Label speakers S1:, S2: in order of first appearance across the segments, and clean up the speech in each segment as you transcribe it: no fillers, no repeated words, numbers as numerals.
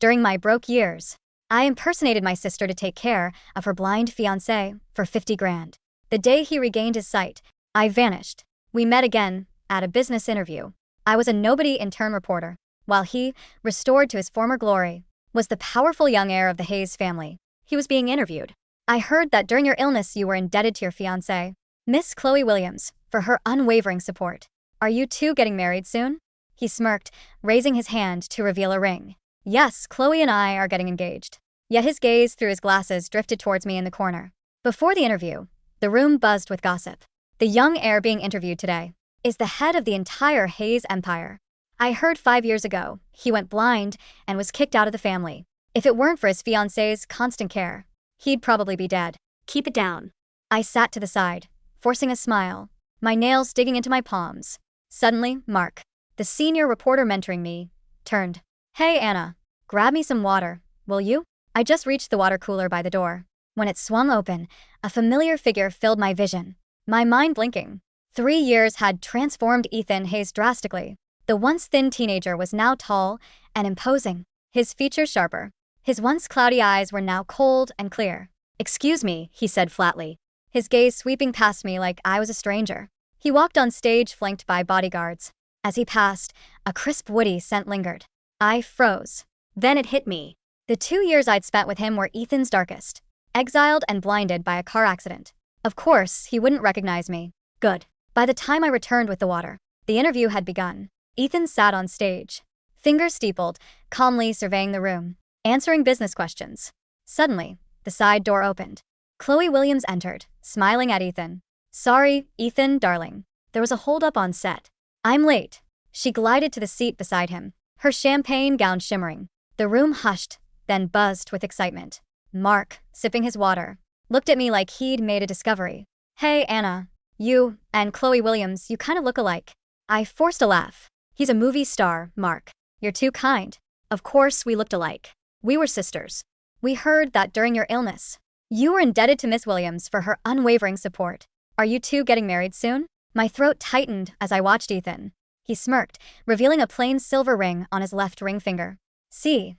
S1: During my broke years, I impersonated my sister to take care of her blind fiance for 50 grand. The day he regained his sight, I vanished. We met again at a business interview. I was a nobody intern reporter, while he, restored to his former glory, was the powerful young heir of the Hayes family. He was being interviewed. I heard that during your illness you were indebted to your fiancée, Miss Chloe Williams, for her unwavering support. Are you two getting married soon? He smirked, raising his hand to reveal a ring. Yes, Chloe and I are getting engaged. Yet his gaze through his glasses drifted towards me in the corner. Before the interview, the room buzzed with gossip. The young heir being interviewed today is the head of the entire Hayes empire. I heard 5 years ago he went blind and was kicked out of the family. If it weren't for his fiancée's constant care, he'd probably be dead. Keep it down. I sat to the side, forcing a smile, my nails digging into my palms. Suddenly, Mark, the senior reporter mentoring me, turned. Hey Anna, grab me some water, will you? I just reached the water cooler by the door. When it swung open, a familiar figure filled my vision, my mind blinking. 3 years had transformed Ethan Hayes drastically. The once thin teenager was now tall and imposing, his features sharper. His once cloudy eyes were now cold and clear. Excuse me, he said flatly, his gaze sweeping past me like I was a stranger. He walked on stage flanked by bodyguards. As he passed, a crisp woody scent lingered. I froze. Then it hit me. The 2 years I'd spent with him were Ethan's darkest. Exiled and blinded by a car accident. Of course, he wouldn't recognize me. Good. By the time I returned with the water, the interview had begun. Ethan sat on stage, fingers steepled, calmly surveying the room, answering business questions. Suddenly, the side door opened. Chloe Williams entered, smiling at Ethan. Sorry, Ethan, darling. There was a holdup on set. I'm late. She glided to the seat beside him, her champagne gown shimmering. The room hushed, then buzzed with excitement. Mark, sipping his water, looked at me like he'd made a discovery. Hey, Anna. You and Chloe Williams, you kind of look alike. I forced a laugh. He's a movie star, Mark. You're too kind. Of course we looked alike. We were sisters. We heard that during your illness, you were indebted to Miss Williams for her unwavering support. Are you two getting married soon? My throat tightened as I watched Ethan. He smirked, revealing a plain silver ring on his left ring finger. See,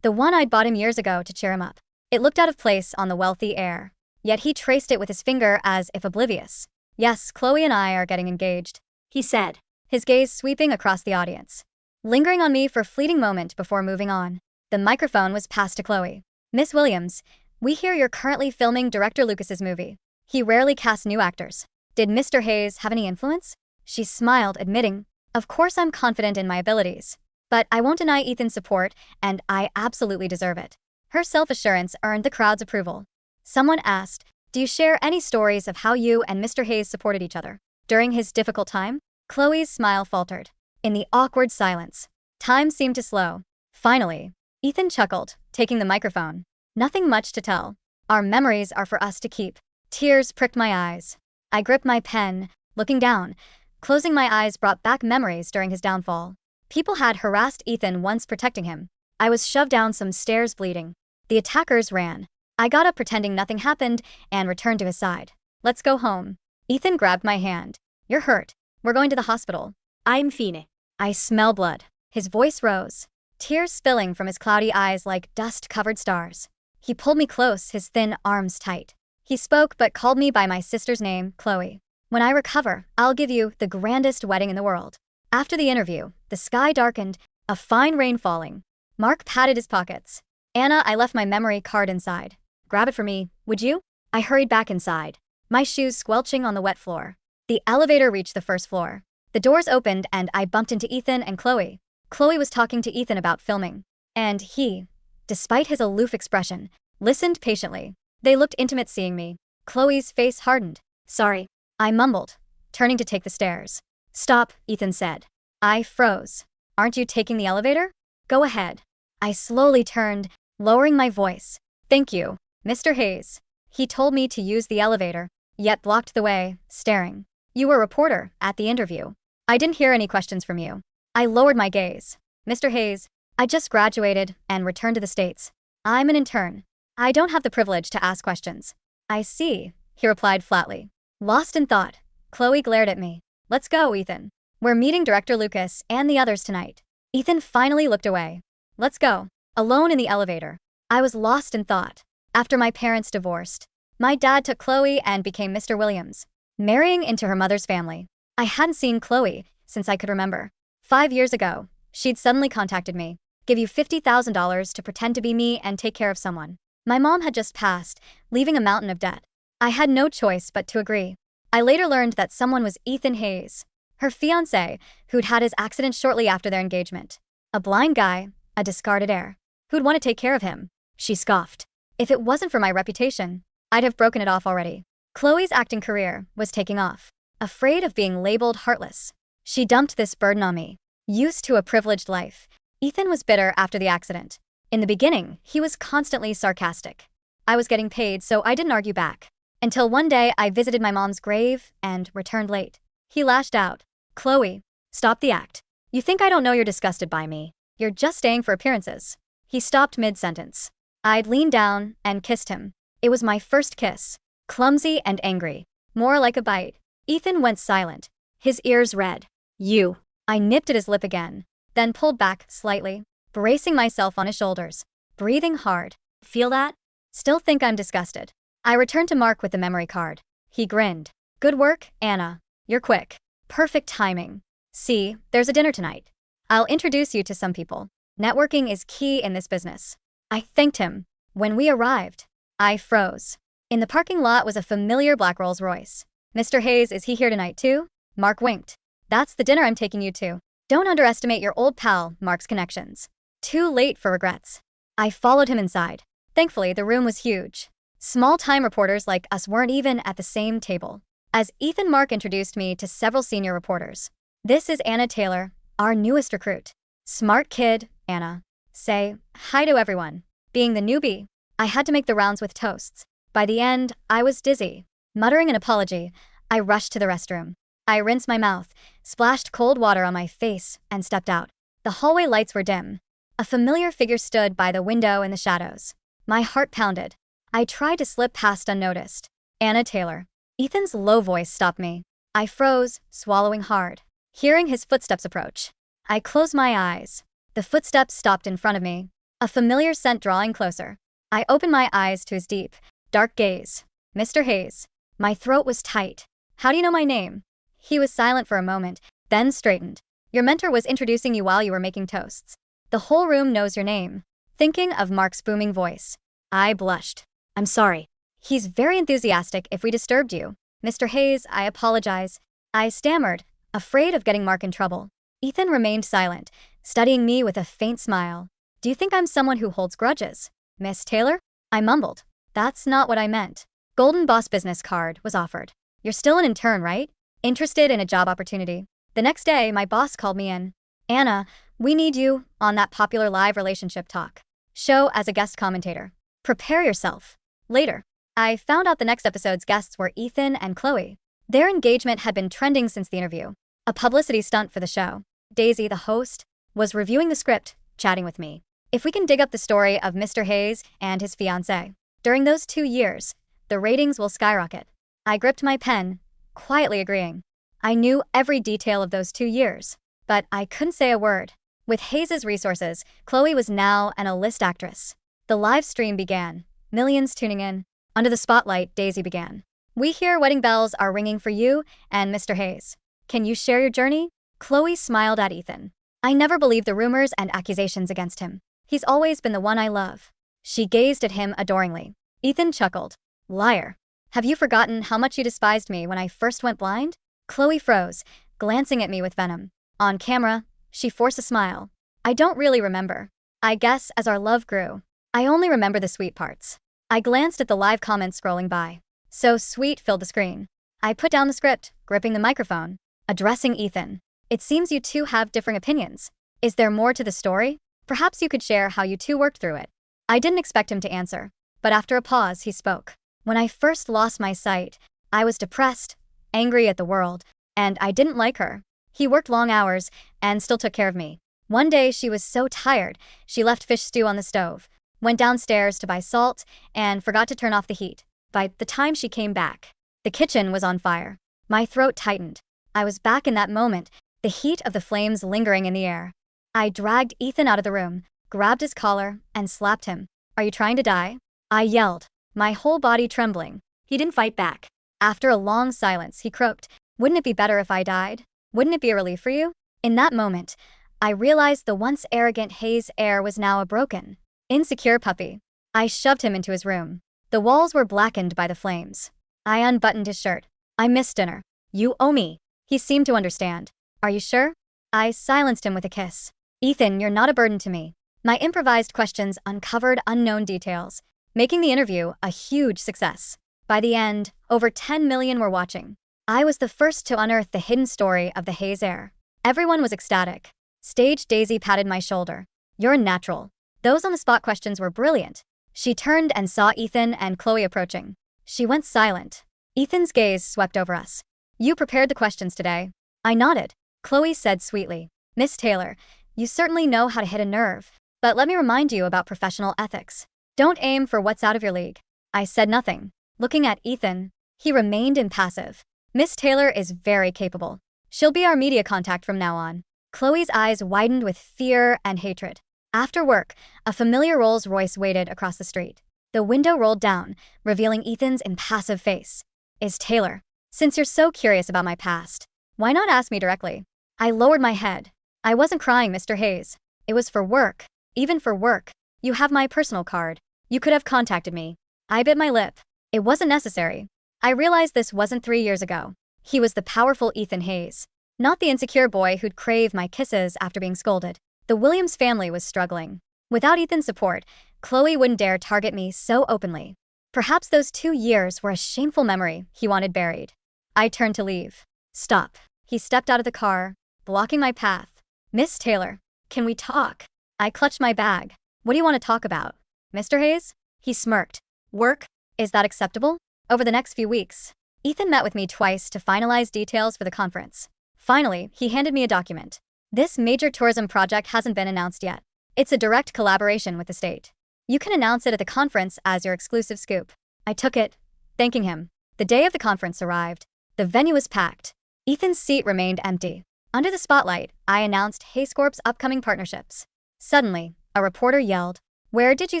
S1: the one I'd bought him years ago to cheer him up. It looked out of place on the wealthy heir, yet he traced it with his finger as if oblivious. Yes, Chloe and I are getting engaged, he said, his gaze sweeping across the audience, lingering on me for a fleeting moment before moving on. The microphone was passed to Chloe. Miss Williams, we hear you're currently filming Director Lucas's movie. He rarely casts new actors. Did Mr. Hayes have any influence? She smiled, admitting, of course I'm confident in my abilities, but I won't deny Ethan's support, and I absolutely deserve it. Her self-assurance earned the crowd's approval. Someone asked, do you share any stories of how you and Mr. Hayes supported each other during his difficult time? Chloe's smile faltered. In the awkward silence, time seemed to slow. Finally, Ethan chuckled, taking the microphone. Nothing much to tell. Our memories are for us to keep. Tears pricked my eyes. I gripped my pen, looking down. Closing my eyes brought back memories during his downfall. People had harassed Ethan once protecting him. I was shoved down some stairs bleeding. The attackers ran. I got up pretending nothing happened and returned to his side. Let's go home. Ethan grabbed my hand. You're hurt. We're going to the hospital. I'm fine. I smell blood. His voice rose, tears spilling from his cloudy eyes like dust-covered stars. He pulled me close, his thin arms tight. He spoke but called me by my sister's name, Chloe. When I recover, I'll give you the grandest wedding in the world. After the interview, the sky darkened, a fine rain falling. Mark patted his pockets. Anna, I left my memory card inside. Grab it for me, would you? I hurried back inside, my shoes squelching on the wet floor. The elevator reached the first floor. The doors opened and I bumped into Ethan and Chloe. Chloe was talking to Ethan about filming, and he, despite his aloof expression, listened patiently. They looked intimate seeing me. Chloe's face hardened. Sorry, I mumbled, turning to take the stairs. Stop, Ethan said. I froze. Aren't you taking the elevator? Go ahead. I slowly turned, lowering my voice. Thank you, Mr. Hayes. He told me to use the elevator, yet blocked the way, staring. You were a reporter at the interview. I didn't hear any questions from you. I lowered my gaze. Mr. Hayes, I just graduated and returned to the States. I'm an intern. I don't have the privilege to ask questions. I see, he replied flatly. Lost in thought, Chloe glared at me. Let's go, Ethan. We're meeting Director Lucas and the others tonight. Ethan finally looked away. Let's go. Alone in the elevator. I was lost in thought. After my parents divorced, my dad took Chloe and became Mr. Williams, marrying into her mother's family. I hadn't seen Chloe since I could remember. 5 years ago, she'd suddenly contacted me. Give you $50,000 to pretend to be me and take care of someone. My mom had just passed, leaving a mountain of debt. I had no choice but to agree. I later learned that someone was Ethan Hayes, her fiance, who'd had his accident shortly after their engagement. A blind guy, a discarded heir. Who'd want to take care of him? She scoffed. If it wasn't for my reputation, I'd have broken it off already. Chloe's acting career was taking off. Afraid of being labeled heartless, she dumped this burden on me. Used to a privileged life, Ethan was bitter after the accident. In the beginning, he was constantly sarcastic. I was getting paid, so I didn't argue back. Until one day I visited my mom's grave and returned late. He lashed out. Chloe, stop the act. You think I don't know you're disgusted by me? You're just staying for appearances. He stopped mid-sentence. I'd leaned down and kissed him. It was my first kiss. Clumsy and angry. More like a bite. Ethan went silent. His ears red. You. I nipped at his lip again, then pulled back slightly, bracing myself on his shoulders. Breathing hard. Feel that? Still think I'm disgusted. I returned to Mark with the memory card. He grinned. Good work, Anna. You're quick. Perfect timing. See, there's a dinner tonight. I'll introduce you to some people. Networking is key in this business. I thanked him. When we arrived, I froze. In the parking lot was a familiar black Rolls Royce. Mr. Hayes, is he here tonight too? Mark winked. That's the dinner I'm taking you to. Don't underestimate your old pal, Mark's connections. Too late for regrets. I followed him inside. Thankfully, the room was huge. Small-time reporters like us weren't even at the same table. As Ethan, Mark introduced me to several senior reporters. This is Anna Taylor, our newest recruit. Smart kid, Anna. Say hi to everyone. Being the newbie, I had to make the rounds with toasts. By the end, I was dizzy. Muttering an apology, I rushed to the restroom. I rinsed my mouth, splashed cold water on my face, and stepped out. The hallway lights were dim. A familiar figure stood by the window in the shadows. My heart pounded. I tried to slip past unnoticed. Anna Taylor. Ethan's low voice stopped me. I froze, swallowing hard. Hearing his footsteps approach, I closed my eyes. The footsteps stopped in front of me, a familiar scent drawing closer. I opened my eyes to his deep, dark gaze. Mr. Hayes. My throat was tight. How do you know my name? He was silent for a moment, then straightened. Your mentor was introducing you while you were making toasts. The whole room knows your name. Thinking of Mark's booming voice, I blushed. I'm sorry. He's very enthusiastic. If we disturbed you, Mr. Hayes, I apologize. I stammered, afraid of getting Mark in trouble. Ethan remained silent, studying me with a faint smile. Do you think I'm someone who holds grudges, Miss Taylor? I mumbled. That's not what I meant. Golden Boss business card was offered. You're still an intern, right? Interested in a job opportunity. The next day, my boss called me in. Anna, we need you on that popular live relationship talk show as a guest commentator. Prepare yourself. Later, I found out the next episode's guests were Ethan and Chloe. Their engagement had been trending since the interview. A publicity stunt for the show. Daisy, the host, was reviewing the script, chatting with me. If we can dig up the story of Mr. Hayes and his fiance, during those 2 years, the ratings will skyrocket. I gripped my pen, quietly agreeing. I knew every detail of those 2 years, but I couldn't say a word. With Hayes' resources, Chloe was now an A-list actress. The live stream began, millions tuning in. Under the spotlight, Daisy began. We hear wedding bells are ringing for you and Mr. Hayes. Can you share your journey? Chloe smiled at Ethan. I never believed the rumors and accusations against him. He's always been the one I love. She gazed at him adoringly. Ethan chuckled. Liar. Have you forgotten how much you despised me when I first went blind? Chloe froze, glancing at me with venom. On camera, she forced a smile. I don't really remember. I guess as our love grew, I only remember the sweet parts. I glanced at the live comments scrolling by. So sweet filled the screen. I put down the script, gripping the microphone, addressing Ethan. It seems you two have differing opinions. Is there more to the story? Perhaps you could share how you two worked through it. I didn't expect him to answer, but after a pause, he spoke. When I first lost my sight, I was depressed, angry at the world, and I didn't like her. He worked long hours and still took care of me. One day she was so tired, she left fish stew on the stove, went downstairs to buy salt, and forgot to turn off the heat. By the time she came back, the kitchen was on fire. My throat tightened. I was back in that moment, the heat of the flames lingering in the air. I dragged Ethan out of the room, grabbed his collar, and slapped him. "Are you trying to die?" I yelled, my whole body trembling. He didn't fight back. After a long silence, he croaked, "Wouldn't it be better if I died? Wouldn't it be a relief for you?" In that moment, I realized the once arrogant heir was now a broken, insecure puppy. I shoved him into his room. The walls were blackened by the flames. I unbuttoned his shirt. "I missed dinner. You owe me." He seemed to understand. "Are you sure?" I silenced him with a kiss. "Ethan, you're not a burden to me." My improvised questions uncovered unknown details, making the interview a huge success. By the end, over 10 million were watching. I was the first to unearth the hidden story of the heir. Everyone was ecstatic. Stage Daisy patted my shoulder. "You're a natural." Those on-the-spot questions were brilliant. She turned and saw Ethan and Chloe approaching. She went silent. Ethan's gaze swept over us. "You prepared the questions today." I nodded. Chloe said sweetly, "Miss Taylor, you certainly know how to hit a nerve. But let me remind you about professional ethics. Don't aim for what's out of your league." I said nothing. Looking at Ethan, he remained impassive. "Miss Taylor is very capable. She'll be our media contact from now on." Chloe's eyes widened with fear and hatred. After work, a familiar Rolls-Royce waited across the street. The window rolled down, revealing Ethan's impassive face. "Is Taylor, since you're so curious about my past, why not ask me directly?" I lowered my head. "I wasn't crying, Mr. Hayes. It was for work. Even for work. You have my personal card. You could have contacted me." I bit my lip. It wasn't necessary. I realized this wasn't 3 years ago. He was the powerful Ethan Hayes, not the insecure boy who'd crave my kisses after being scolded. The Williams family was struggling. Without Ethan's support, Chloe wouldn't dare target me so openly. Perhaps those 2 years were a shameful memory he wanted buried. I turned to leave. "Stop." He stepped out of the car, blocking my path. "Miss Taylor, can we talk?" I clutched my bag. "What do you want to talk about, Mr. Hayes?" He smirked. "Work? Is that acceptable?" Over the next few weeks, Ethan met with me twice to finalize details for the conference. Finally, he handed me a document. "This major tourism project hasn't been announced yet. It's a direct collaboration with the state. You can announce it at the conference as your exclusive scoop." I took it, thanking him. The day of the conference arrived. The venue was packed. Ethan's seat remained empty. Under the spotlight, I announced Hayes Corp's upcoming partnerships. Suddenly, a reporter yelled, "Where did you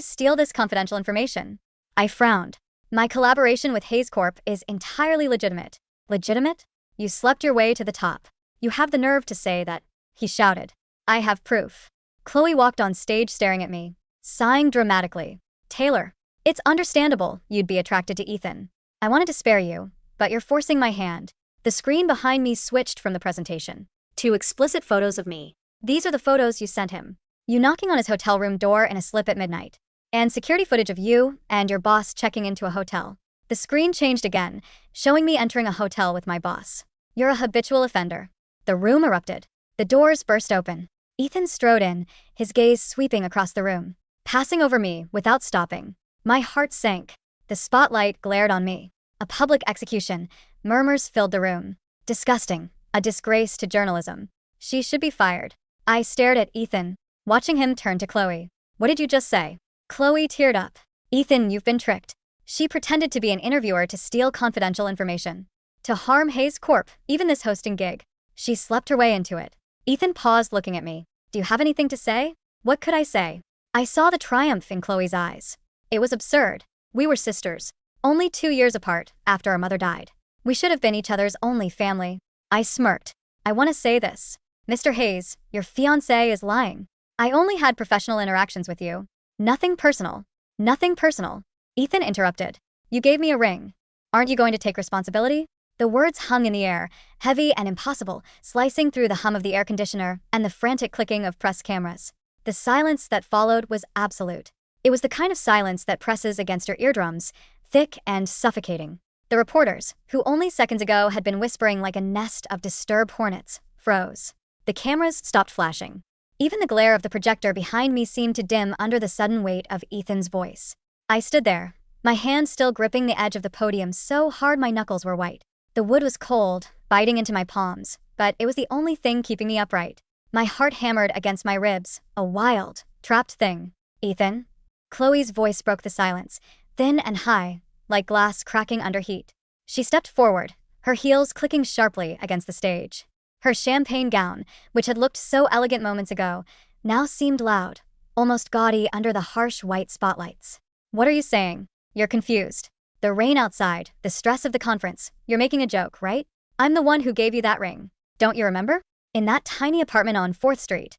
S1: steal this confidential information?" I frowned. "My collaboration with Hayes Corp is entirely legitimate." "Legitimate? You slept your way to the top. You have the nerve to say that," he shouted. "I have proof." Chloe walked on stage staring at me, sighing dramatically. "Taylor, it's understandable you'd be attracted to Ethan. I wanted to spare you, but you're forcing my hand." The screen behind me switched from the presentation to explicit photos of me. "These are the photos you sent him. You knocking on his hotel room door in a slip at midnight. And security footage of you and your boss checking into a hotel." The screen changed again, showing me entering a hotel with my boss. "You're a habitual offender." The room erupted. The doors burst open. Ethan strode in, his gaze sweeping across the room, passing over me without stopping. My heart sank. The spotlight glared on me. A public execution. Murmurs filled the room. "Disgusting. A disgrace to journalism. She should be fired." I stared at Ethan, watching him turn to Chloe. "What did you just say?" Chloe teared up. "Ethan, you've been tricked." She pretended to be an interviewer to steal confidential information, to harm Hayes Corp, even this hosting gig. She slept her way into it. Ethan paused, looking at me. "Do you have anything to say?" What could I say? I saw the triumph in Chloe's eyes. It was absurd. We were sisters, only 2 years apart after our mother died. We should have been each other's only family. I smirked. "I want to say this. Mr. Hayes, your fiance is lying. I only had professional interactions with you. Nothing personal." "Nothing personal," Ethan interrupted. "You gave me a ring. Aren't you going to take responsibility?" The words hung in the air, heavy and impossible, slicing through the hum of the air conditioner and the frantic clicking of press cameras. The silence that followed was absolute. It was the kind of silence that presses against your eardrums, thick and suffocating. The reporters, who only seconds ago had been whispering like a nest of disturbed hornets, froze. The cameras stopped flashing. Even the glare of the projector behind me seemed to dim under the sudden weight of Ethan's voice. I stood there, my hand still gripping the edge of the podium so hard my knuckles were white. The wood was cold, biting into my palms, but it was the only thing keeping me upright. My heart hammered against my ribs, a wild, trapped thing. "Ethan?" Chloe's voice broke the silence, thin and high, like glass cracking under heat. She stepped forward, her heels clicking sharply against the stage. Her champagne gown, which had looked so elegant moments ago, now seemed loud, almost gaudy under the harsh white spotlights. What are you saying? You're confused. The rain outside, the stress of the conference. You're making a joke, right? I'm the one who gave you that ring. Don't you remember? In that tiny apartment on 4th Street.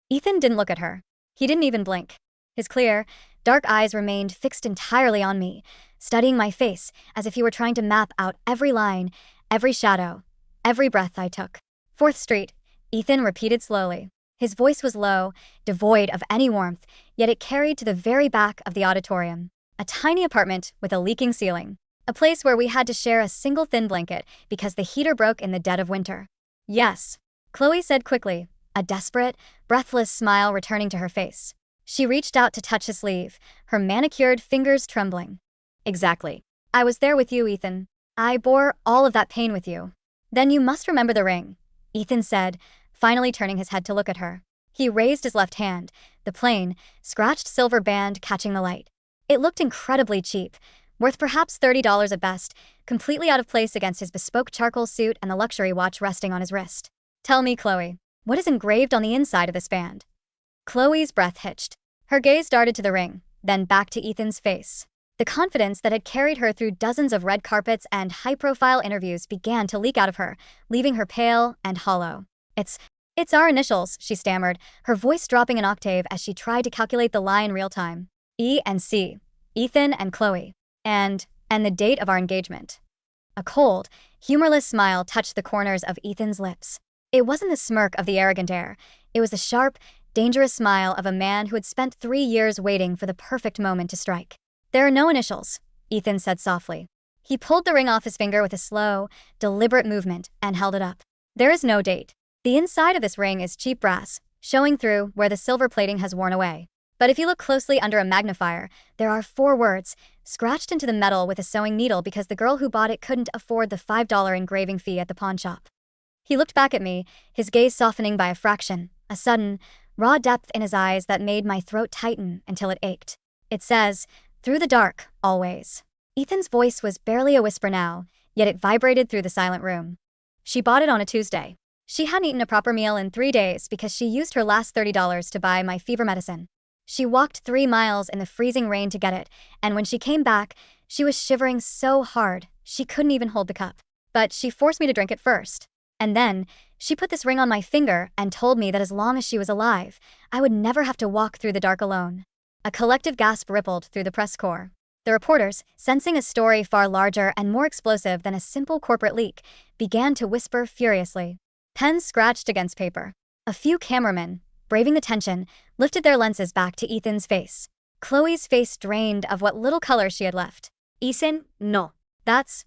S1: Ethan didn't look at her. He didn't even blink. His clear, dark eyes remained fixed entirely on me, studying my face as if he were trying to map out every line, every shadow, every breath I took. 4th Street, Ethan repeated slowly. His voice was low, devoid of any warmth, yet it carried to the very back of the auditorium. A tiny apartment with a leaking ceiling. A place where we had to share a single thin blanket because the heater broke in the dead of winter. Yes, Chloe said quickly, a desperate, breathless smile returning to her face. She reached out to touch his sleeve, her manicured fingers trembling. Exactly. I was there with you, Ethan. I bore all of that pain with you. Then you must remember the ring, Ethan said, finally turning his head to look at her. He raised his left hand, the plain, scratched silver band catching the light. It looked incredibly cheap, worth perhaps $30 at best, completely out of place against his bespoke charcoal suit and the luxury watch resting on his wrist. Tell me, Chloe, what is engraved on the inside of this band? Chloe's breath hitched. Her gaze darted to the ring, then back to Ethan's face. The confidence that had carried her through dozens of red carpets and high-profile interviews began to leak out of her, leaving her pale and hollow. It's our initials, she stammered, her voice dropping an octave as she tried to calculate the lie in real time. E and C, Ethan and Chloe, and the date of our engagement. A cold, humorless smile touched the corners of Ethan's lips. It wasn't the smirk of the arrogant heir. It was the sharp, dangerous smile of a man who had spent 3 years waiting for the perfect moment to strike. There are no initials, Ethan said softly. He pulled the ring off his finger with a slow, deliberate movement and held it up. There is no date. The inside of this ring is cheap brass, showing through where the silver plating has worn away. But if you look closely under a magnifier, there are 4 words, scratched into the metal with a sewing needle because the girl who bought it couldn't afford the $5 engraving fee at the pawn shop. He looked back at me, his gaze softening by a fraction, a sudden, raw depth in his eyes that made my throat tighten until it ached. It says, through the dark, always. Ethan's voice was barely a whisper now, yet it vibrated through the silent room. She bought it on a Tuesday. She hadn't eaten a proper meal in 3 days because she used her last $30 to buy my fever medicine. She walked 3 miles in the freezing rain to get it, and when she came back, she was shivering so hard she couldn't even hold the cup. But she forced me to drink it first. And then, she put this ring on my finger and told me that as long as she was alive, I would never have to walk through the dark alone. A collective gasp rippled through the press corps. The reporters, sensing a story far larger and more explosive than a simple corporate leak, began to whisper furiously. Pens scratched against paper. A few cameramen, braving the tension, lifted their lenses back to Ethan's face. Chloe's face drained of what little color she had left. Ethan, no.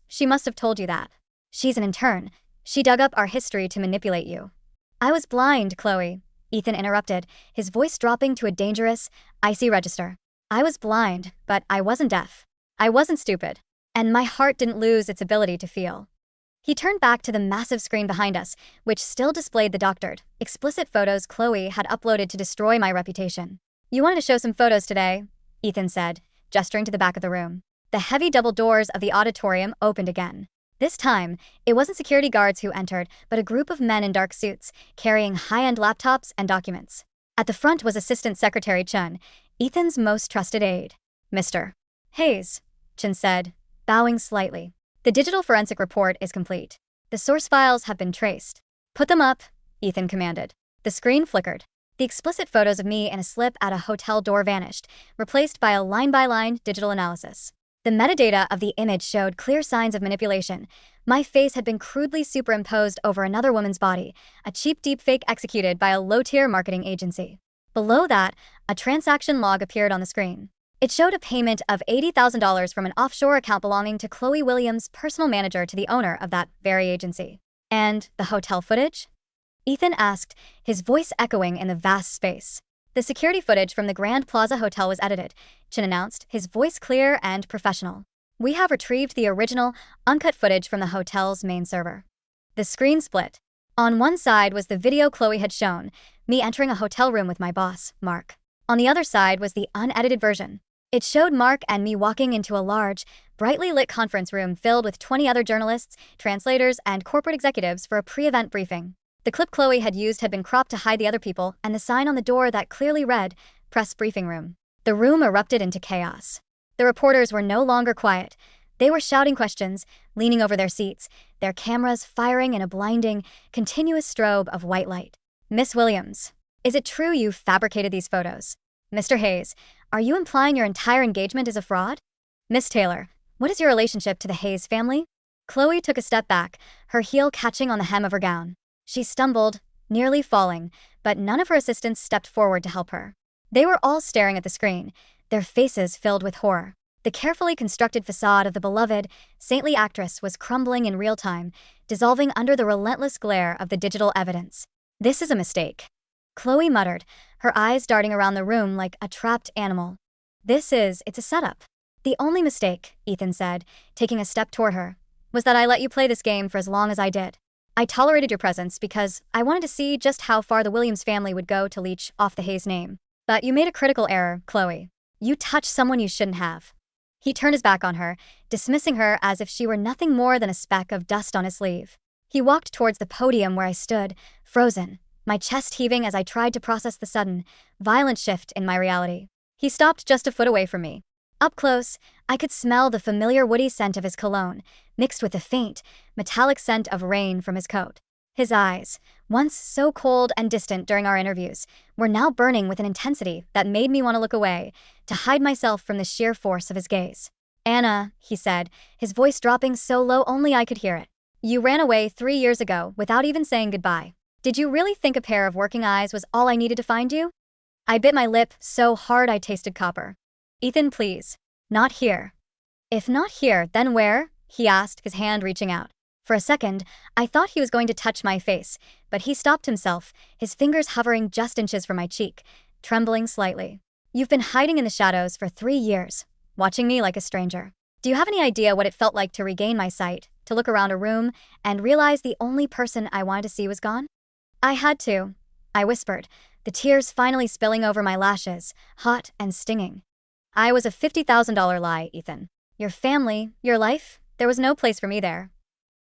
S1: She must have told you that. She's an intern. She dug up our history to manipulate you. I was blind, Chloe, Ethan interrupted, his voice dropping to a dangerous, icy register. I was blind, but I wasn't deaf. I wasn't stupid. And my heart didn't lose its ability to feel. He turned back to the massive screen behind us, which still displayed the doctored, explicit photos Chloe had uploaded to destroy my reputation. You wanted to show some photos today, Ethan said, gesturing to the back of the room. The heavy double doors of the auditorium opened again. This time, it wasn't security guards who entered, but a group of men in dark suits, carrying high-end laptops and documents. At the front was Assistant Secretary Chun, Ethan's most trusted aide. Mr. Hayes, Chun said, bowing slightly. The digital forensic report is complete. The source files have been traced. Put them up, Ethan commanded. The screen flickered. The explicit photos of me in a slip at a hotel door vanished, replaced by a line-by-line digital analysis. The metadata of the image showed clear signs of manipulation. My face had been crudely superimposed over another woman's body, a cheap deepfake executed by a low-tier marketing agency. Below that, a transaction log appeared on the screen. It showed a payment of $80,000 from an offshore account belonging to Chloe Williams' personal manager to the owner of that very agency. And the hotel footage? Ethan asked, his voice echoing in the vast space. The security footage from the Grand Plaza Hotel was edited, Chin announced, his voice clear and professional. We have retrieved the original, uncut footage from the hotel's main server. The screen split. On one side was the video Chloe had shown, me entering a hotel room with my boss, Mark. On the other side was the unedited version. It showed Mark and me walking into a large, brightly lit conference room filled with 20 other journalists, translators, and corporate executives for a pre-event briefing. The clip Chloe had used had been cropped to hide the other people and the sign on the door that clearly read, Press briefing room. The room erupted into chaos. The reporters were no longer quiet. They were shouting questions, leaning over their seats, their cameras firing in a blinding, continuous strobe of white light. Miss Williams, is it true you fabricated these photos? Mr. Hayes, are you implying your entire engagement is a fraud? Miss Taylor, what is your relationship to the Hayes family? Chloe took a step back, her heel catching on the hem of her gown. She stumbled, nearly falling, but none of her assistants stepped forward to help her. They were all staring at the screen, their faces filled with horror. The carefully constructed facade of the beloved, saintly actress was crumbling in real time, dissolving under the relentless glare of the digital evidence. This is a mistake, Chloe muttered, her eyes darting around the room like a trapped animal. It's a setup. The only mistake, Ethan said, taking a step toward her, was that I let you play this game for as long as I did. I tolerated your presence because I wanted to see just how far the Williams family would go to leech off the Hayes name. But you made a critical error, Chloe. You touched someone you shouldn't have. He turned his back on her, dismissing her as if she were nothing more than a speck of dust on his sleeve. He walked towards the podium where I stood, frozen, my chest heaving as I tried to process the sudden, violent shift in my reality. He stopped just a foot away from me. Up close, I could smell the familiar woody scent of his cologne, mixed with the faint, metallic scent of rain from his coat. His eyes, once so cold and distant during our interviews, were now burning with an intensity that made me want to look away, to hide myself from the sheer force of his gaze. Anna, he said, his voice dropping so low only I could hear it. You ran away 3 years ago without even saying goodbye. Did you really think a pair of working eyes was all I needed to find you? I bit my lip so hard I tasted copper. Ethan, please. Not here. If not here, then where? He asked, his hand reaching out. For a second, I thought he was going to touch my face, but he stopped himself, his fingers hovering just inches from my cheek, trembling slightly. You've been hiding in the shadows for 3 years, watching me like a stranger. Do you have any idea what it felt like to regain my sight, to look around a room, and realize the only person I wanted to see was gone? I had to, I whispered, the tears finally spilling over my lashes, hot and stinging. I was a $50,000 lie, Ethan. Your family, your life, there was no place for me there.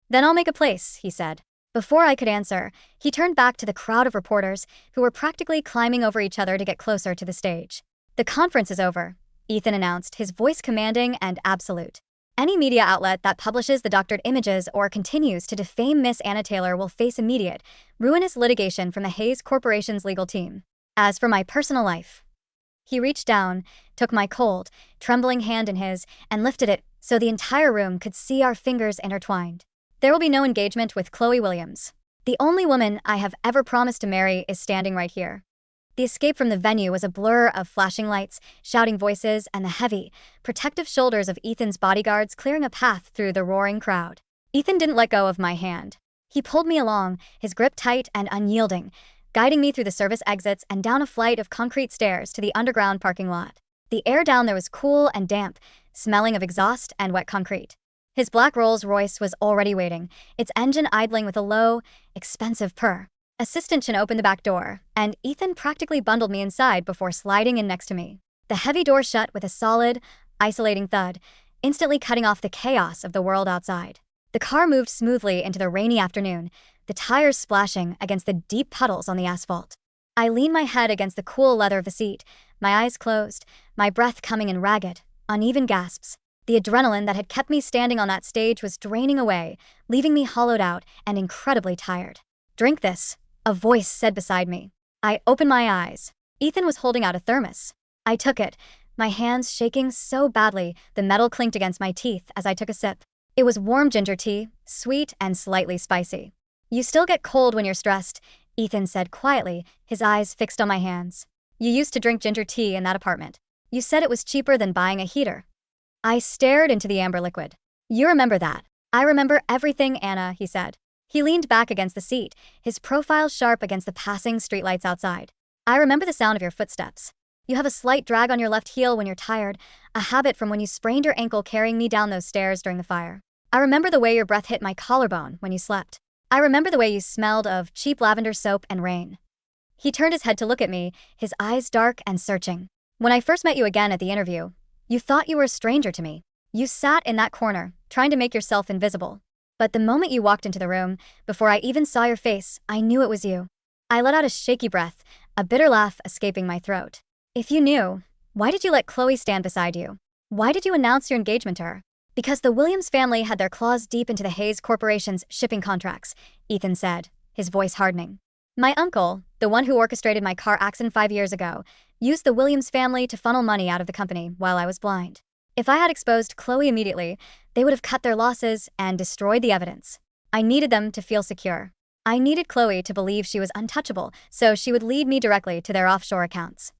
S1: Then I'll make a place, he said. Before I could answer, he turned back to the crowd of reporters who were practically climbing over each other to get closer to the stage. The conference is over, Ethan announced, his voice commanding and absolute. Any media outlet that publishes the doctored images or continues to defame Miss Anna Taylor will face immediate, ruinous litigation from the Hayes Corporation's legal team. As for my personal life, he reached down, took my cold, trembling hand in his, and lifted it so the entire room could see our fingers intertwined. There will be no engagement with Chloe Williams. The only woman I have ever promised to marry is standing right here. The escape from the venue was a blur of flashing lights, shouting voices, and the heavy, protective shoulders of Ethan's bodyguards clearing a path through the roaring crowd. Ethan didn't let go of my hand. He pulled me along, his grip tight and unyielding, guiding me through the service exits and down a flight of concrete stairs to the underground parking lot. The air down there was cool and damp, smelling of exhaust and wet concrete. His black Rolls-Royce was already waiting, its engine idling with a low, expensive purr. Assistant Chin opened the back door, and Ethan practically bundled me inside before sliding in next to me. The heavy door shut with a solid, isolating thud, instantly cutting off the chaos of the world outside. The car moved smoothly into the rainy afternoon, the tires splashing against the deep puddles on the asphalt. I leaned my head against the cool leather of the seat, my eyes closed, my breath coming in ragged, uneven gasps. The adrenaline that had kept me standing on that stage was draining away, leaving me hollowed out and incredibly tired. Drink this, a voice said beside me. I opened my eyes. Ethan was holding out a thermos. I took it, my hands shaking so badly the metal clinked against my teeth as I took a sip. It was warm ginger tea, sweet and slightly spicy. You still get cold when you're stressed, Ethan said quietly, his eyes fixed on my hands. You used to drink ginger tea in that apartment. You said it was cheaper than buying a heater. I stared into the amber liquid. You remember that. I remember everything, Anna, he said. He leaned back against the seat, his profile sharp against the passing streetlights outside. I remember the sound of your footsteps. You have a slight drag on your left heel when you're tired, a habit from when you sprained your ankle carrying me down those stairs during the fire. I remember the way your breath hit my collarbone when you slept. I remember the way you smelled of cheap lavender soap and rain. He turned his head to look at me, his eyes dark and searching. When I first met you again at the interview, you thought you were a stranger to me. You sat in that corner, trying to make yourself invisible. But the moment you walked into the room, before I even saw your face, I knew it was you. I let out a shaky breath, a bitter laugh escaping my throat. If you knew, why did you let Chloe stand beside you? Why did you announce your engagement to her? Because the Williams family had their claws deep into the Hayes Corporation's shipping contracts, Ethan said, his voice hardening. My uncle, the one who orchestrated my car accident 5 years ago, used the Williams family to funnel money out of the company while I was blind. If I had exposed Chloe immediately, they would have cut their losses and destroyed the evidence. I needed them to feel secure. I needed Chloe to believe she was untouchable, so she would lead me directly to their offshore accounts.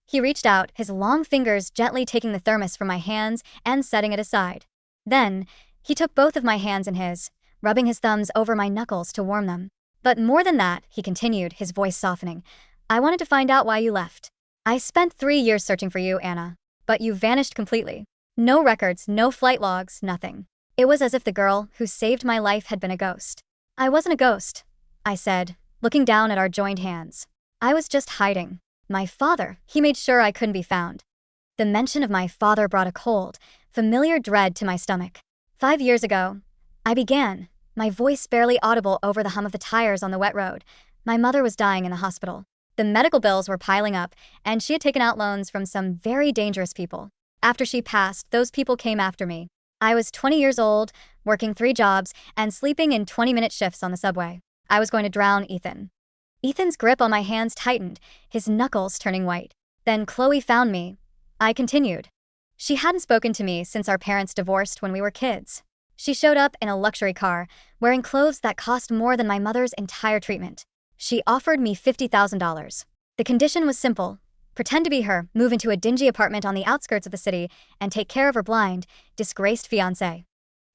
S1: He reached out, his long fingers gently taking the thermos from my hands and setting it aside. Then, he took both of my hands in his, rubbing his thumbs over my knuckles to warm them. But more than that, he continued, his voice softening, I wanted to find out why you left. I spent 3 years searching for you, Anna. But you vanished completely. No records, no flight logs, nothing. It was as if the girl who saved my life had been a ghost. I wasn't a ghost, I said, looking down at our joined hands. I was just hiding. My father, he made sure I couldn't be found. The mention of my father brought a cold, familiar dread to my stomach. 5 years ago, I began, my voice barely audible over the hum of the tires on the wet road. My mother was dying in the hospital. The medical bills were piling up, and she had taken out loans from some very dangerous people. After she passed, those people came after me. I was 20 years old, working 3 jobs, and sleeping in 20-minute shifts on the subway. I was going to drown Ethan. Ethan's grip on my hands tightened, his knuckles turning white. Then Chloe found me. I continued. She hadn't spoken to me since our parents divorced when we were kids. She showed up in a luxury car, wearing clothes that cost more than my mother's entire treatment. She offered me $50,000. The condition was simple. Pretend to be her, move into a dingy apartment on the outskirts of the city, and take care of her blind, disgraced fiance.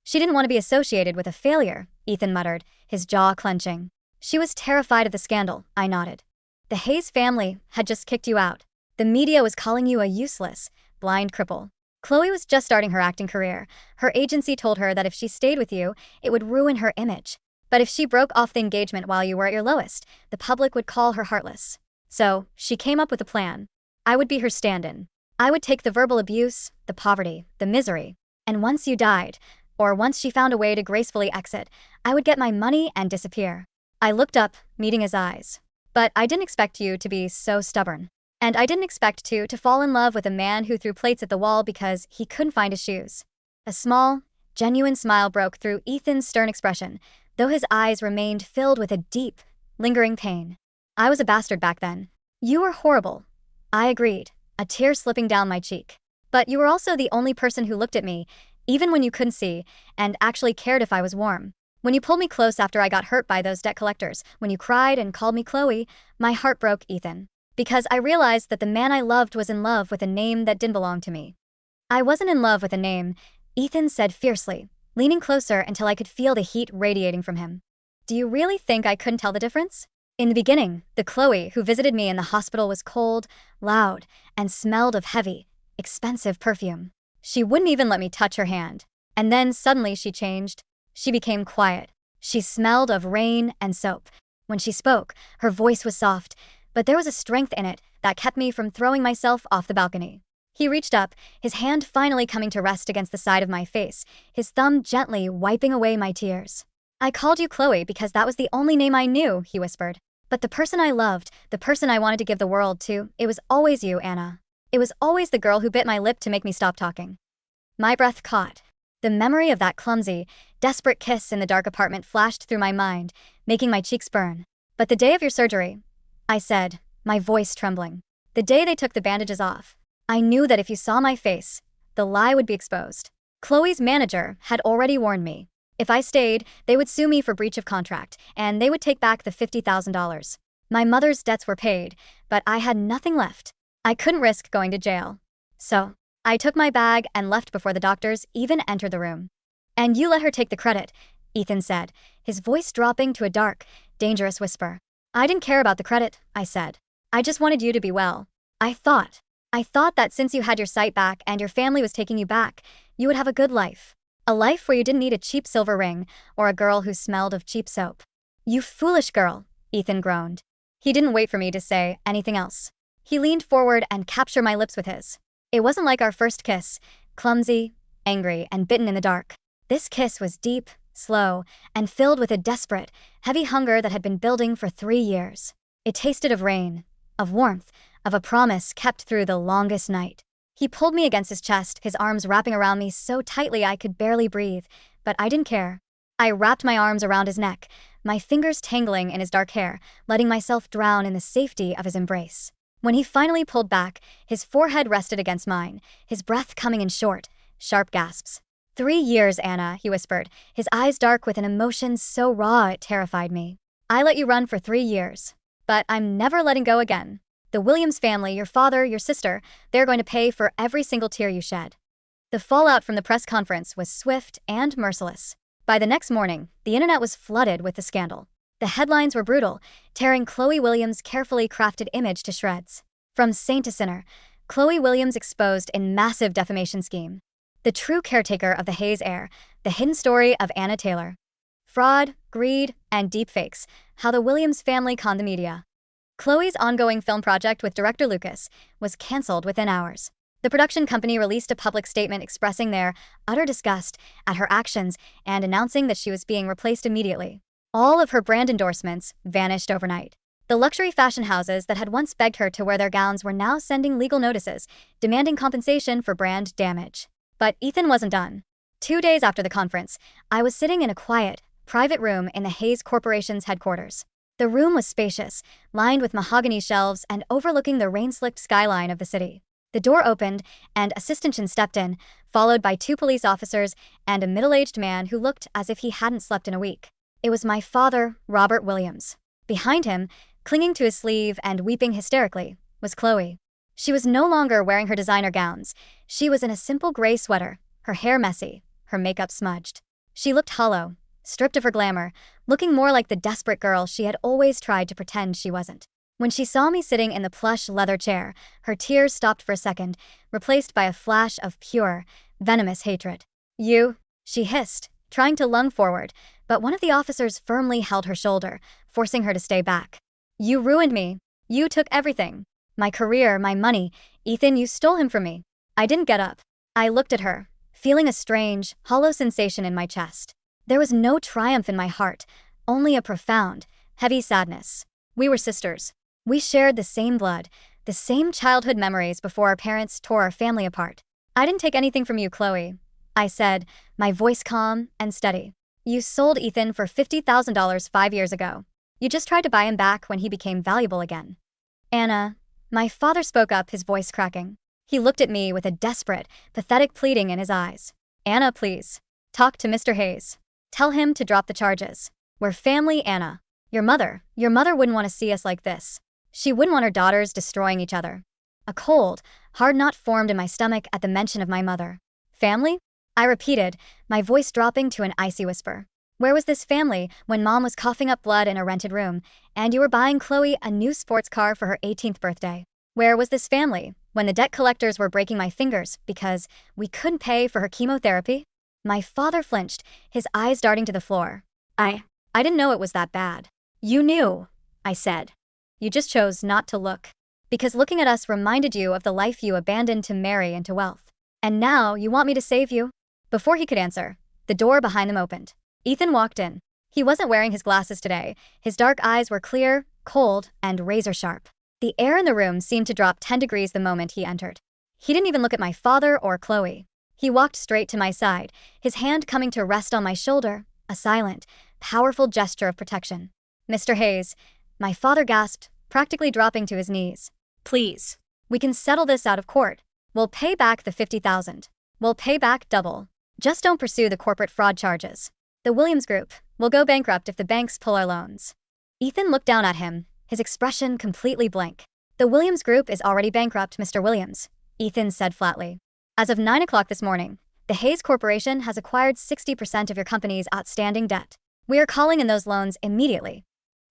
S1: She didn't want to be associated with a failure, Ethan muttered, his jaw clenching. She was terrified of the scandal, I nodded. The Hayes family had just kicked you out. The media was calling you a useless, blind cripple. Chloe was just starting her acting career. Her agency told her that if she stayed with you, it would ruin her image. But if she broke off the engagement while you were at your lowest, the public would call her heartless. So, she came up with a plan. I would be her stand-in. I would take the verbal abuse, the poverty, the misery. And once you died, or once she found a way to gracefully exit, I would get my money and disappear. I looked up, meeting his eyes. But I didn't expect you to be so stubborn. And I didn't expect you to fall in love with a man who threw plates at the wall because he couldn't find his shoes. A small, genuine smile broke through Ethan's stern expression, though his eyes remained filled with a deep, lingering pain. I was a bastard back then. You were horrible. I agreed, a tear slipping down my cheek. But you were also the only person who looked at me, even when you couldn't see, and actually cared if I was warm. When you pulled me close after I got hurt by those debt collectors, when you cried and called me Chloe, my heart broke, Ethan. Because I realized that the man I loved was in love with a name that didn't belong to me. I wasn't in love with a name, Ethan said fiercely, leaning closer until I could feel the heat radiating from him. Do you really think I couldn't tell the difference? In the beginning, the Chloe who visited me in the hospital was cold, loud, and smelled of heavy, expensive perfume. She wouldn't even let me touch her hand. And then suddenly she changed. She became quiet. She smelled of rain and soap. When she spoke, her voice was soft, but there was a strength in it that kept me from throwing myself off the balcony. He reached up, his hand finally coming to rest against the side of my face, his thumb gently wiping away my tears. I called you Chloe because that was the only name I knew, he whispered. But the person I loved, the person I wanted to give the world to, it was always you, Anna. It was always the girl who bit my lip to make me stop talking. My breath caught. The memory of that clumsy, desperate kiss in the dark apartment flashed through my mind, making my cheeks burn. But the day of your surgery, I said, my voice trembling. The day they took the bandages off. I knew that if you saw my face, the lie would be exposed. Chloe's manager had already warned me. If I stayed, they would sue me for breach of contract, and they would take back the $50,000. My mother's debts were paid, but I had nothing left. I couldn't risk going to jail. So, I took my bag and left before the doctors even entered the room. And you let her take the credit, Ethan said, his voice dropping to a dark, dangerous whisper. I didn't care about the credit, I said. I just wanted you to be well. I thought that since you had your sight back and your family was taking you back, you would have a good life. A life where you didn't need a cheap silver ring or a girl who smelled of cheap soap. You foolish girl, Ethan groaned. He didn't wait for me to say anything else. He leaned forward and captured my lips with his. It wasn't like our first kiss, clumsy, angry, and bitten in the dark. This kiss was deep, slow, and filled with a desperate, heavy hunger that had been building for 3 years. It tasted of rain, of warmth, of a promise kept through the longest night. He pulled me against his chest, his arms wrapping around me so tightly I could barely breathe, but I didn't care. I wrapped my arms around his neck, my fingers tangling in his dark hair, letting myself drown in the safety of his embrace. When he finally pulled back, his forehead rested against mine, his breath coming in short, sharp gasps. 3 years, Anna, he whispered, his eyes dark with an emotion so raw it terrified me. I let you run for 3 years, but I'm never letting go again. The Williams family, your father, your sister, they're going to pay for every single tear you shed. The fallout from the press conference was swift and merciless. By the next morning, the internet was flooded with the scandal. The headlines were brutal, tearing Chloe Williams' carefully crafted image to shreds. From saint to sinner, Chloe Williams exposed in massive defamation scheme. The true caretaker of the heir, the hidden story of Anna Taylor. Fraud, greed, and deepfakes, how the Williams family conned the media. Chloe's ongoing film project with director Lucas was cancelled within hours. The production company released a public statement expressing their utter disgust at her actions and announcing that she was being replaced immediately. All of her brand endorsements vanished overnight. The luxury fashion houses that had once begged her to wear their gowns were now sending legal notices, demanding compensation for brand damage. But Ethan wasn't done. 2 days after the conference, I was sitting in a quiet, private room in the Hayes Corporation's headquarters. The room was spacious, lined with mahogany shelves and overlooking the rain-slicked skyline of the city. The door opened, and Assistant Chin stepped in, followed by 2 police officers and a middle-aged man who looked as if he hadn't slept in a week. It was my father, Robert Williams. Behind him, clinging to his sleeve and weeping hysterically, was Chloe. She was no longer wearing her designer gowns. She was in a simple gray sweater, her hair messy, her makeup smudged. She looked hollow, stripped of her glamour, looking more like the desperate girl she had always tried to pretend she wasn't. When she saw me sitting in the plush leather chair, her tears stopped for a second, replaced by a flash of pure, venomous hatred. "You," she hissed, trying to lunge forward, but one of the officers firmly held her shoulder, forcing her to stay back. "You ruined me. You took everything. My career, my money. Ethan, you stole him from me." I didn't get up. I looked at her, feeling a strange, hollow sensation in my chest. There was no triumph in my heart, only a profound, heavy sadness. We were sisters. We shared the same blood, the same childhood memories before our parents tore our family apart. "I didn't take anything from you, Chloe," I said, my voice calm and steady. "You sold Ethan for $50,000 5 years ago. You just tried to buy him back when he became valuable again." "Anna," my father spoke up, his voice cracking. He looked at me with a desperate, pathetic pleading in his eyes. "Anna, please. Talk to Mr. Hayes. Tell him to drop the charges. We're family, Anna. Your mother wouldn't want to see us like this. She wouldn't want her daughters destroying each other." A cold, hard knot formed in my stomach at the mention of my mother. "Family?" I repeated, my voice dropping to an icy whisper. "Where was this family when Mom was coughing up blood in a rented room, and you were buying Chloe a new sports car for her 18th birthday? Where was this family when the debt collectors were breaking my fingers because we couldn't pay for her chemotherapy?" My father flinched, his eyes darting to the floor. I didn't know it was that bad." "You knew," I said. "You just chose not to look. Because looking at us reminded you of the life you abandoned to marry into wealth. And now you want me to save you?" Before he could answer, the door behind them opened. Ethan walked in. He wasn't wearing his glasses today. His dark eyes were clear, cold, and razor sharp. The air in the room seemed to drop 10 degrees the moment he entered. He didn't even look at my father or Chloe. He walked straight to my side, his hand coming to rest on my shoulder, a silent, powerful gesture of protection. "Mr. Hayes," my father gasped, practically dropping to his knees. "Please. We can settle this out of court. We'll pay back the $50,000. We'll pay back double. Just don't pursue the corporate fraud charges. The Williams Group will go bankrupt if the banks pull our loans." Ethan looked down at him, his expression completely blank. "The Williams Group is already bankrupt, Mr. Williams," Ethan said flatly. "As of 9 o'clock this morning, the Hayes Corporation has acquired 60% of your company's outstanding debt. We are calling in those loans immediately."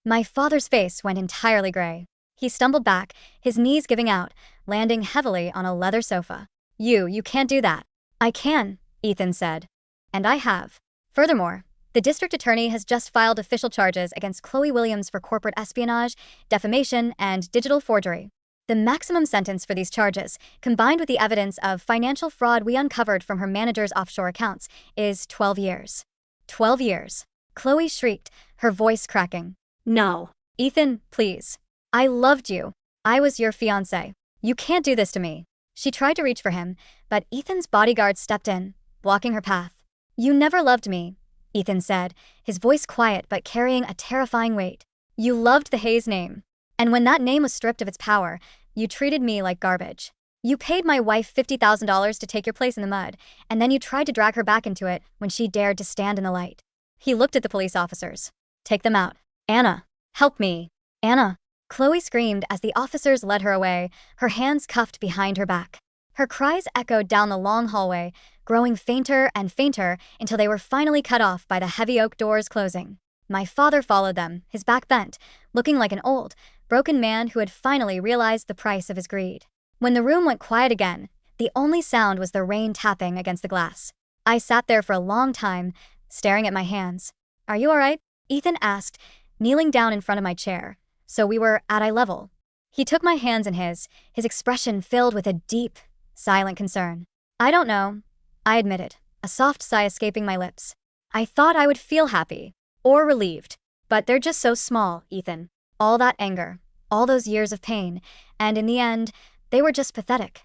S1: My father's face went entirely gray. He stumbled back, his knees giving out, landing heavily on a leather sofa. You can't do that." "I can," Ethan said. "And I have. Furthermore, the district attorney has just filed official charges against Chloe Williams for corporate espionage, defamation, and digital forgery. The maximum sentence for these charges, combined with the evidence of financial fraud we uncovered from her manager's offshore accounts, is 12 years. 12 years. Chloe shrieked, her voice cracking. "No. Ethan, please. I loved you. I was your fiance. You can't do this to me. She tried to reach for him, but Ethan's bodyguard stepped in, blocking her path. You never loved me, Ethan said, his voice quiet but carrying a terrifying weight. You loved the Hayes name. And when that name was stripped of its power, you treated me like garbage. You paid my wife $50,000 to take your place in the mud, and then you tried to drag her back into it when she dared to stand in the light. He looked at the police officers. Take them out. Anna, help me. Anna. Chloe screamed as the officers led her away, her hands cuffed behind her back. Her cries echoed down the long hallway, growing fainter and fainter until they were finally cut off by the heavy oak doors closing. My father followed them, his back bent, looking like an old, broken man who had finally realized the price of his greed. When the room went quiet again, the only sound was the rain tapping against the glass. I sat there for a long time, staring at my hands. Are you all right? Ethan asked, kneeling down in front of my chair, so we were at eye level. He took my hands in his expression filled with a deep, silent concern. I don't know, I admitted, a soft sigh escaping my lips. I thought I would feel happy, or relieved, but they're just so small, Ethan. All that anger, all those years of pain, and in the end, they were just pathetic.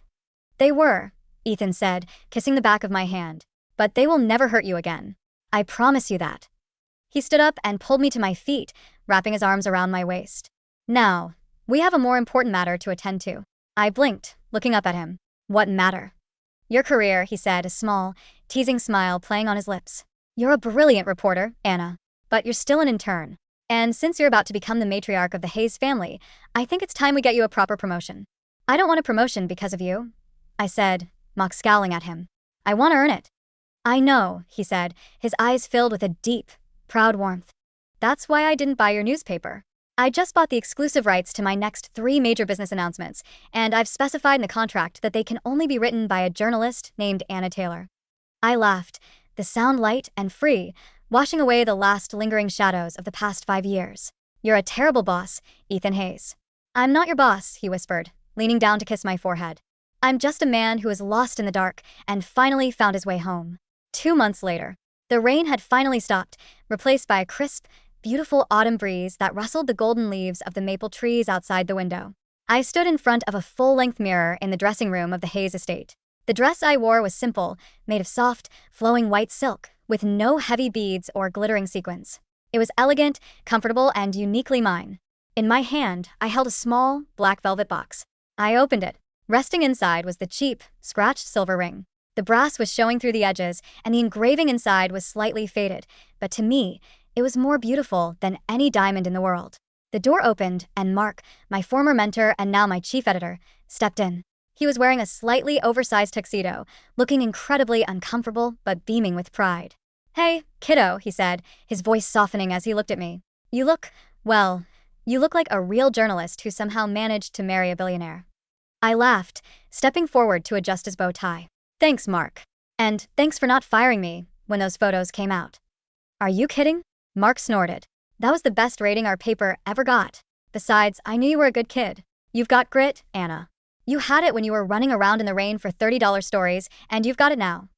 S1: They were, Ethan said, kissing the back of my hand, but they will never hurt you again. I promise you that. He stood up and pulled me to my feet, wrapping his arms around my waist. Now, we have a more important matter to attend to. I blinked, looking up at him. What matter? Your career, he said, a small, teasing smile playing on his lips. You're a brilliant reporter, Anna, but you're still an intern. And since you're about to become the matriarch of the Hayes family, I think it's time we get you a proper promotion. I don't want a promotion because of you, I said, mock scowling at him. I want to earn it. I know, he said, his eyes filled with a deep, proud warmth. That's why I didn't buy your newspaper. I just bought the exclusive rights to my next 3 major business announcements, and I've specified in the contract that they can only be written by a journalist named Anna Taylor. I laughed, the sound light and free, washing away the last lingering shadows of the past 5 years. You're a terrible boss, Ethan Hayes. I'm not your boss, he whispered, leaning down to kiss my forehead. I'm just a man who was lost in the dark and finally found his way home. 2 months later, the rain had finally stopped, replaced by a crisp, beautiful autumn breeze that rustled the golden leaves of the maple trees outside the window. I stood in front of a full-length mirror in the dressing room of the Hayes estate. The dress I wore was simple, made of soft, flowing white silk, with no heavy beads or glittering sequins. It was elegant, comfortable, and uniquely mine. In my hand, I held a small, black velvet box. I opened it. Resting inside was the cheap, scratched silver ring. The brass was showing through the edges, and the engraving inside was slightly faded, but to me, it was more beautiful than any diamond in the world. The door opened, and Mark, my former mentor and now my chief editor, stepped in. He was wearing a slightly oversized tuxedo, looking incredibly uncomfortable but beaming with pride. Hey, kiddo, he said, his voice softening as he looked at me. You look like a real journalist who somehow managed to marry a billionaire. I laughed, stepping forward to adjust his bow tie. Thanks, Mark. And thanks for not firing me when those photos came out. Are you kidding? Mark snorted. That was the best rating our paper ever got. Besides, I knew you were a good kid. You've got grit, Anna. You had it when you were running around in the rain for $30 stories, and you've got it now.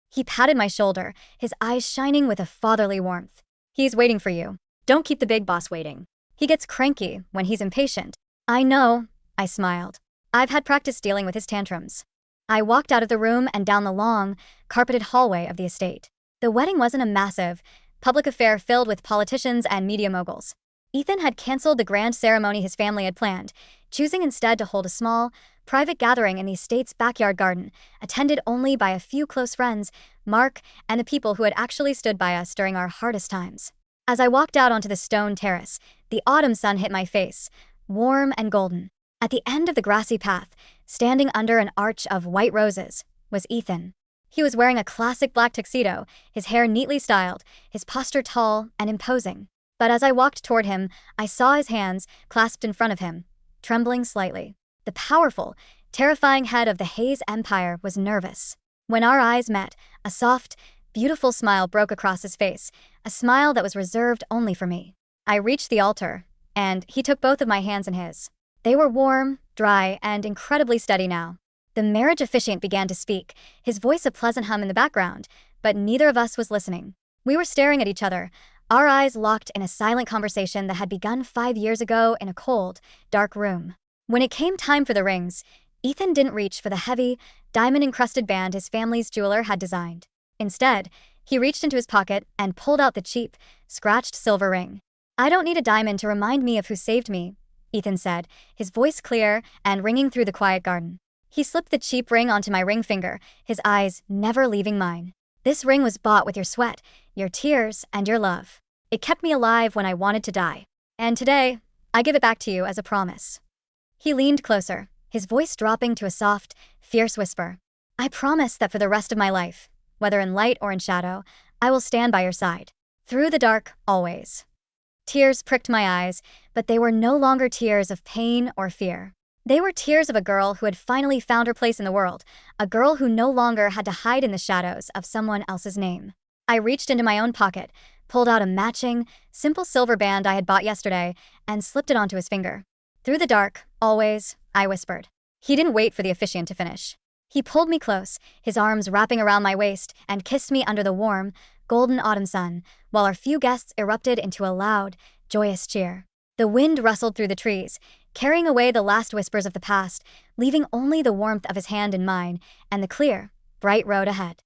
S1: He patted my shoulder, his eyes shining with a fatherly warmth. He's waiting for you. Don't keep the big boss waiting. He gets cranky when he's impatient. I know, I smiled. I've had practice dealing with his tantrums. I walked out of the room and down the long, carpeted hallway of the estate. The wedding wasn't a massive, public affair filled with politicians and media moguls. Ethan had canceled the grand ceremony his family had planned, choosing instead to hold a small, private gathering in the estate's backyard garden, attended only by a few close friends, Mark, and the people who had actually stood by us during our hardest times. As I walked out onto the stone terrace, the autumn sun hit my face, warm and golden. At the end of the grassy path, standing under an arch of white roses, was Ethan. He was wearing a classic black tuxedo, his hair neatly styled, his posture tall and imposing. But as I walked toward him, I saw his hands, clasped in front of him, trembling slightly. The powerful, terrifying head of the Hayes Empire was nervous. When our eyes met, a soft, beautiful smile broke across his face, a smile that was reserved only for me. I reached the altar, and he took both of my hands in his. They were warm, dry, and incredibly steady now. The marriage officiant began to speak, his voice a pleasant hum in the background, but neither of us was listening. We were staring at each other, our eyes locked in a silent conversation that had begun 5 years ago in a cold, dark room. When it came time for the rings, Ethan didn't reach for the heavy, diamond-encrusted band his family's jeweler had designed. Instead, he reached into his pocket and pulled out the cheap, scratched silver ring. "I don't need a diamond to remind me of who saved me," Ethan said, his voice clear and ringing through the quiet garden. He slipped the cheap ring onto my ring finger, his eyes never leaving mine. "This ring was bought with your sweat, your tears, and your love. It kept me alive when I wanted to die. And today, I give it back to you as a promise." He leaned closer, his voice dropping to a soft, fierce whisper. "I promise that for the rest of my life, whether in light or in shadow, I will stand by your side. Through the dark, always." Tears pricked my eyes, but they were no longer tears of pain or fear. They were tears of a girl who had finally found her place in the world, a girl who no longer had to hide in the shadows of someone else's name. I reached into my own pocket, pulled out a matching, simple silver band I had bought yesterday, and slipped it onto his finger. "Through the dark, always," I whispered. He didn't wait for the officiant to finish. He pulled me close, his arms wrapping around my waist, and kissed me under the warm, golden autumn sun, while our few guests erupted into a loud, joyous cheer. The wind rustled through the trees, carrying away the last whispers of the past, leaving only the warmth of his hand in mine and the clear, bright road ahead.